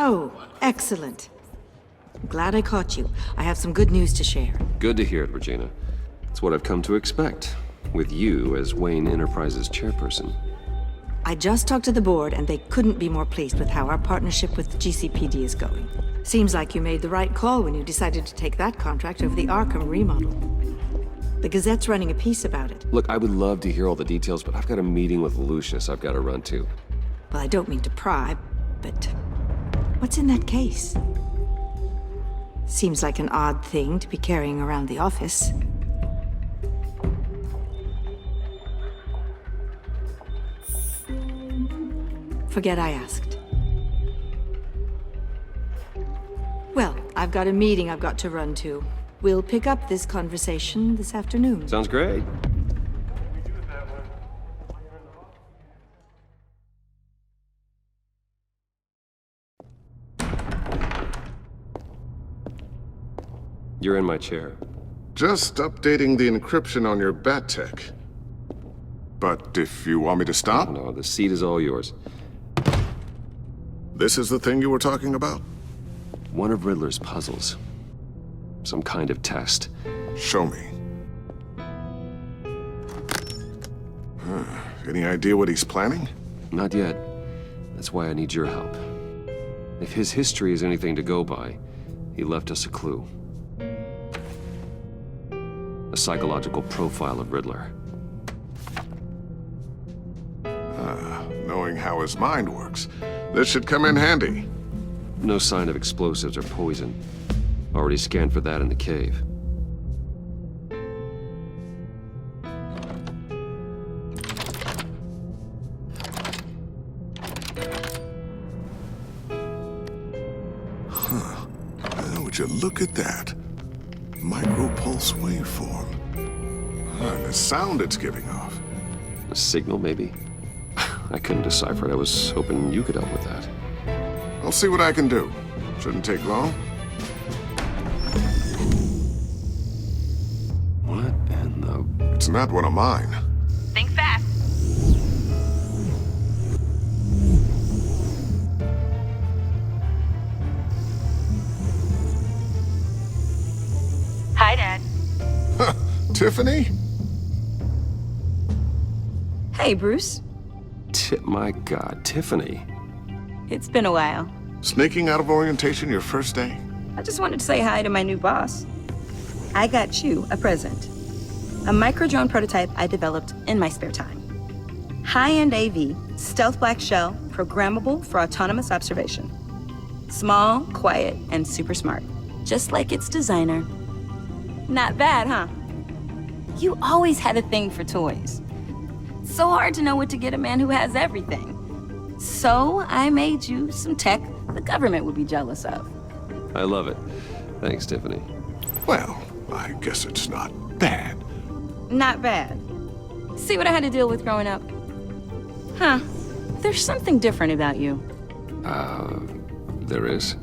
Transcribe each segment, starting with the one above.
Oh, excellent. I'm glad I caught you. I have some good news to share. Good to hear it, Regina. It's what I've come to expect, with you as Wayne Enterprises chairperson. I just talked to the board, and they couldn't be more pleased with how our partnership with the GCPD is going. Seems like you made the right call when you decided to take that contract over the Arkham remodel. The Gazette's running a piece about it. Look, I would love to hear all the details, but I've got a meeting with Lucius I've got to run to. Well, I don't mean to pry, but what's in that case? Seems like an odd thing to be carrying around the office. Forget I asked. Well, I've got a meeting I've got to run to. We'll pick up this conversation this afternoon. Sounds great. You're in my chair. Just updating the encryption on your bat tech. But if you want me to stop, No, the seat is all yours. this is the thing you were talking about? One of Riddler's puzzles. Some kind of test. Show me. Any idea what he's planning? Not yet. That's why I need your help. If his history is anything to go by, he left us a clue. A psychological profile of Riddler. Knowing how his mind works, this should come in handy. No sign of explosives or poison. Already scanned for that in the cave. Would you look at that? Micro-pulse waveform. And the sound it's giving off. A signal, maybe? I couldn't decipher it. I was hoping you could help with that. I'll see what I can do. Shouldn't take long. What in the... It's not one of mine. Think fast. Hi, Dad. Tiffany? Hey, Bruce. My God, Tiffany. It's been a while. Sneaking out of orientation your first day? I just wanted to say hi to my new boss. I got you a present. A micro-drone prototype I developed in my spare time. High-end AV, stealth black shell, programmable for autonomous observation. Small, quiet, and super smart. Just like its designer. Not bad, huh? You always had a thing for toys. So hard to know what to get a man who has everything. So I made you some tech the government would be jealous of. I love it. Thanks, Tiffany. Well, I guess it's not bad. Not bad. See what I had to deal with growing up? Huh. There's something different about you. There is.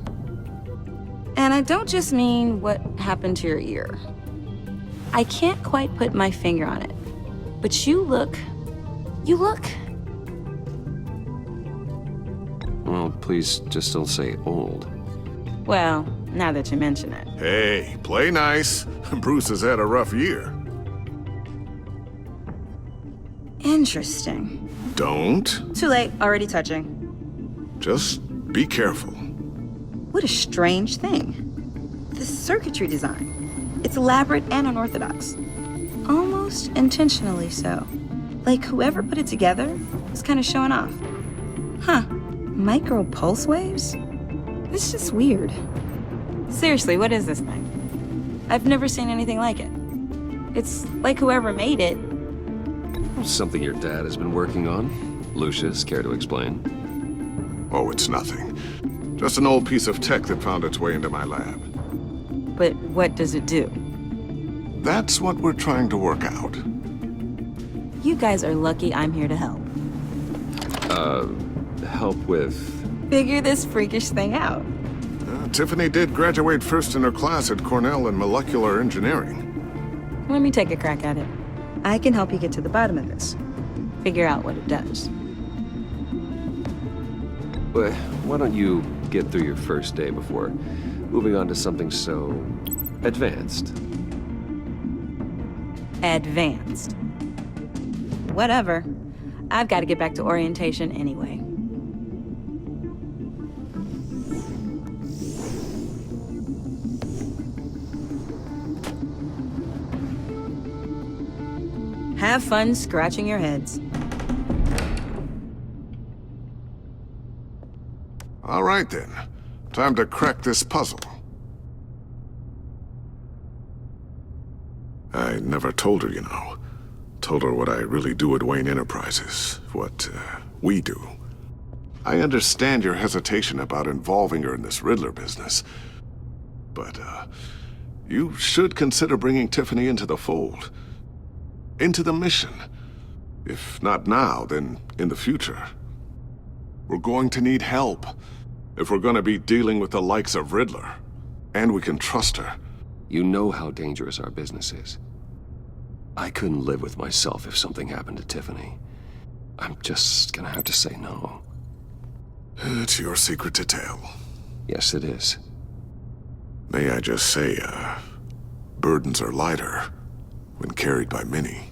And I don't just mean what happened to your ear. I can't quite put my finger on it. But you look... Well, please just don't say old. Well, now that you mention it. Hey, play nice. Bruce has had a rough year. Interesting. Don't. Too late, already touching. Just be careful. What a strange thing. The circuitry design. It's elaborate and unorthodox. Almost intentionally so. Like whoever put it together was kind of showing off. Huh. Micro pulse waves? It's just weird. Seriously, what is this thing? I've never seen anything like it. It's like whoever made it. Something your dad has been working on. Lucius, care to explain? Oh, it's nothing. Just an old piece of tech that found its way into my lab. But what does it do? That's what we're trying to work out. You guys are lucky I'm here to help. Help with... Figure this freakish thing out. Tiffany did graduate first in her class at Cornell in molecular engineering. Let me take a crack at it. I can help you get to the bottom of this. Figure out what it does. But why don't you get through your first day before moving on to something so advanced? Advanced. Whatever. I've got to get back to orientation anyway. Have fun scratching your heads. All right then. Time to crack this puzzle. I never told her, you know. Told her what I really do at Wayne Enterprises. What, we do. I understand your hesitation about involving her in this Riddler business. But, you should consider bringing Tiffany into the fold. Into the mission. If not now, then in the future. We're going to need help if we're going to be dealing with the likes of Riddler. And we can trust her. You know how dangerous our business is. I couldn't live with myself if something happened to Tiffany. I'm just gonna have to say no. It's your secret to tell. Yes, it is. May I just say, burdens are lighter when carried by many.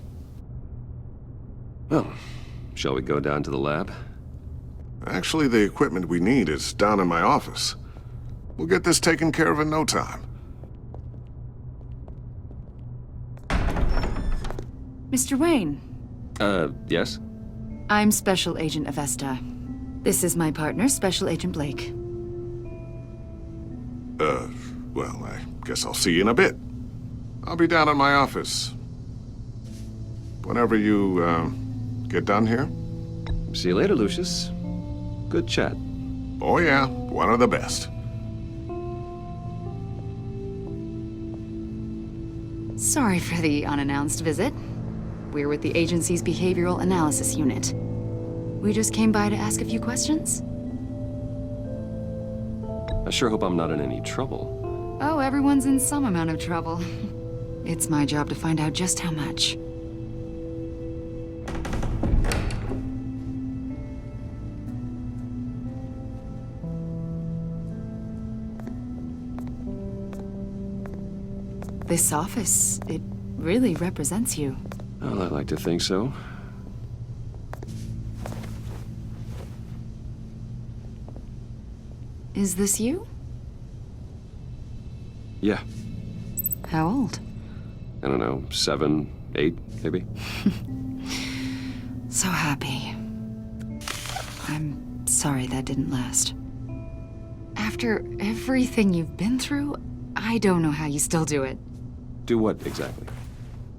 Well, shall we go down to the lab? Actually, the equipment we need is down in my office. We'll get this taken care of in no time. Mr. Wayne. Yes? I'm Special Agent Avesta. This is my partner, Special Agent Blake. Well, I guess I'll see you in a bit. I'll be down in my office. Whenever you, get done here. See you later, Lucius. Good chat. Oh yeah, one of the best. Sorry for the unannounced visit. We're with the agency's Behavioral Analysis Unit. We just came by to ask a few questions. I sure hope I'm not in any trouble. Oh, everyone's in some amount of trouble. It's my job to find out just how much. This office, it really represents you. Well, I like to think so. Is this you? Yeah. How old? I don't know, 7, 8, maybe? So happy. I'm sorry that didn't last. After everything you've been through, I don't know how you still do it. Do what, exactly?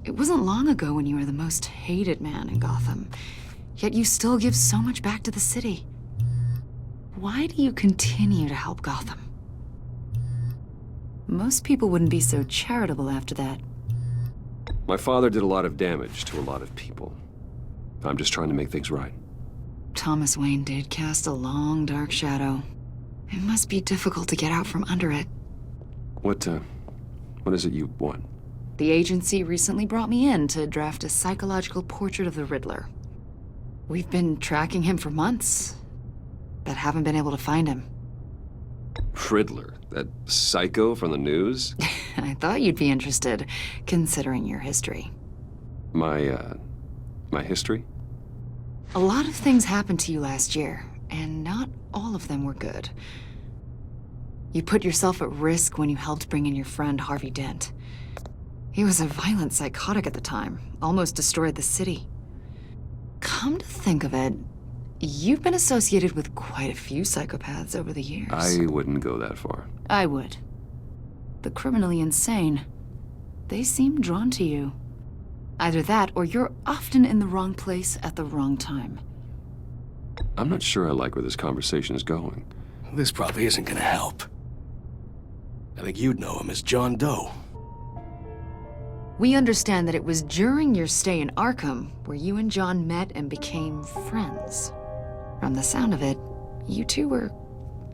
It wasn't long ago when you were the most hated man in Gotham, yet you still give so much back to the city. Why do you continue to help Gotham? Most people wouldn't be so charitable after that. My father did a lot of damage to a lot of people. I'm just trying to make things right. Thomas Wayne did cast a long, dark shadow. It must be difficult to get out from under it. What is it you want? The agency recently brought me in to draft a psychological portrait of the Riddler. We've been tracking him for months, but haven't been able to find him. Riddler? That psycho from the news? I thought you'd be interested, considering your history. My history? A lot of things happened to you last year, and not all of them were good. You put yourself at risk when you helped bring in your friend Harvey Dent. He was a violent psychotic at the time, almost destroyed the city. Come to think of it, you've been associated with quite a few psychopaths over the years. I wouldn't go that far. I would. The criminally insane. They seem drawn to you. Either that, or you're often in the wrong place at the wrong time. I'm not sure I like where this conversation is going. This probably isn't gonna help. I think you'd know him as John Doe. We understand that it was during your stay in Arkham where you and John met and became friends. From the sound of it, you two were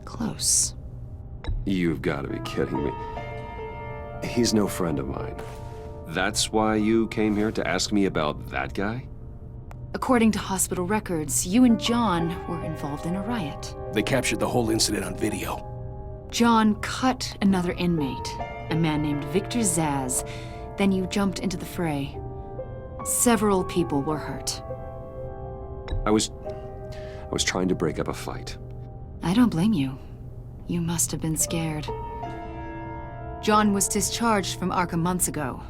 close. You've got to be kidding me. He's no friend of mine. That's why you came here to ask me about that guy? According to hospital records, you and John were involved in a riot. They captured the whole incident on video. John cut another inmate, a man named Victor Zaz. Then you jumped into the fray. Several people were hurt. I was trying to break up a fight. I don't blame you. You must have been scared. John was discharged from Arkham months ago.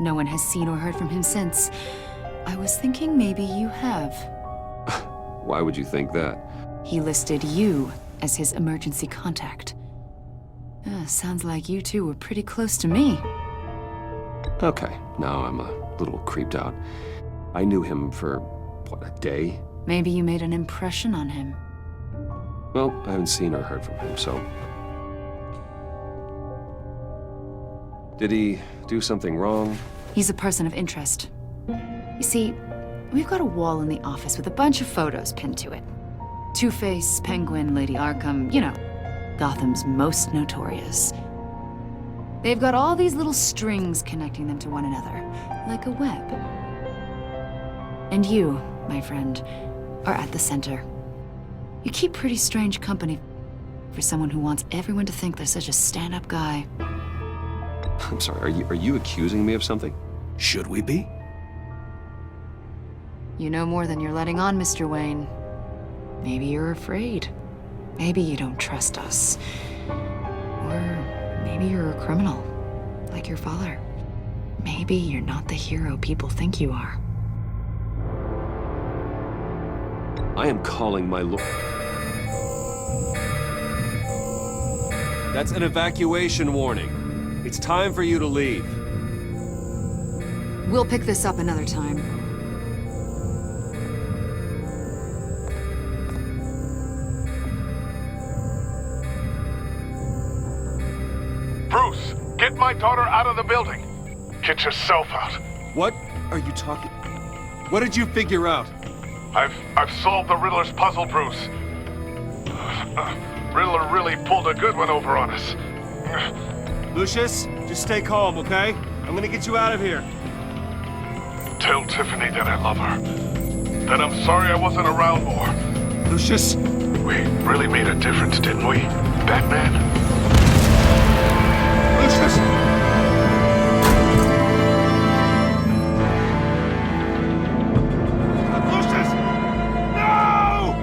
No one has seen or heard from him since. I was thinking maybe you have. Why would you think that? He listed you as his emergency contact. Sounds like you two were pretty close to me. Okay, now I'm a little creeped out. I knew him for, what, a day? Maybe you made an impression on him. Well, I haven't seen or heard from him, so... Did he do something wrong? He's a person of interest. You see, we've got a wall in the office with a bunch of photos pinned to it. Two-Face, Penguin, Lady Arkham, you know, Gotham's most notorious. They've got all these little strings connecting them to one another, like a web. And you, my friend, are at the center. You keep pretty strange company for someone who wants everyone to think they're such a stand-up guy. I'm sorry, are you accusing me of something? Should we be? You know more than you're letting on, Mr. Wayne. Maybe you're afraid. Maybe you don't trust us. Or maybe you're a criminal, like your father. Maybe you're not the hero people think you are. I am calling my lord. That's an evacuation warning. It's time for you to leave. We'll pick this up another time. Bruce, get my daughter out of the building. Get yourself out. What are you talking... What did you figure out? I've solved the Riddler's puzzle, Bruce. Riddler really pulled a good one over on us. Lucius, just stay calm, okay? I'm gonna get you out of here. Tell Tiffany that I love her. That I'm sorry I wasn't around more. Lucius! We really made a difference, didn't we, Batman? Lucius! Lucius! No!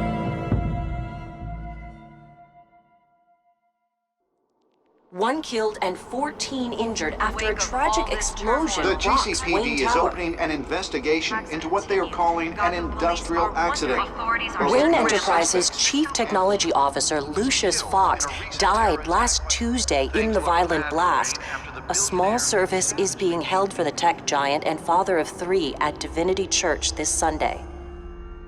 One killed and 14 injured after a tragic explosion The rocks GCPD Wayne is Tower. opening an investigation into what they are calling an industrial accident. Wayne Enterprises' Chief Technology Officer Lucius Fox died last Tuesday in the violent blast. A small service is being held for the tech giant and father of 3 at Divinity Church this Sunday.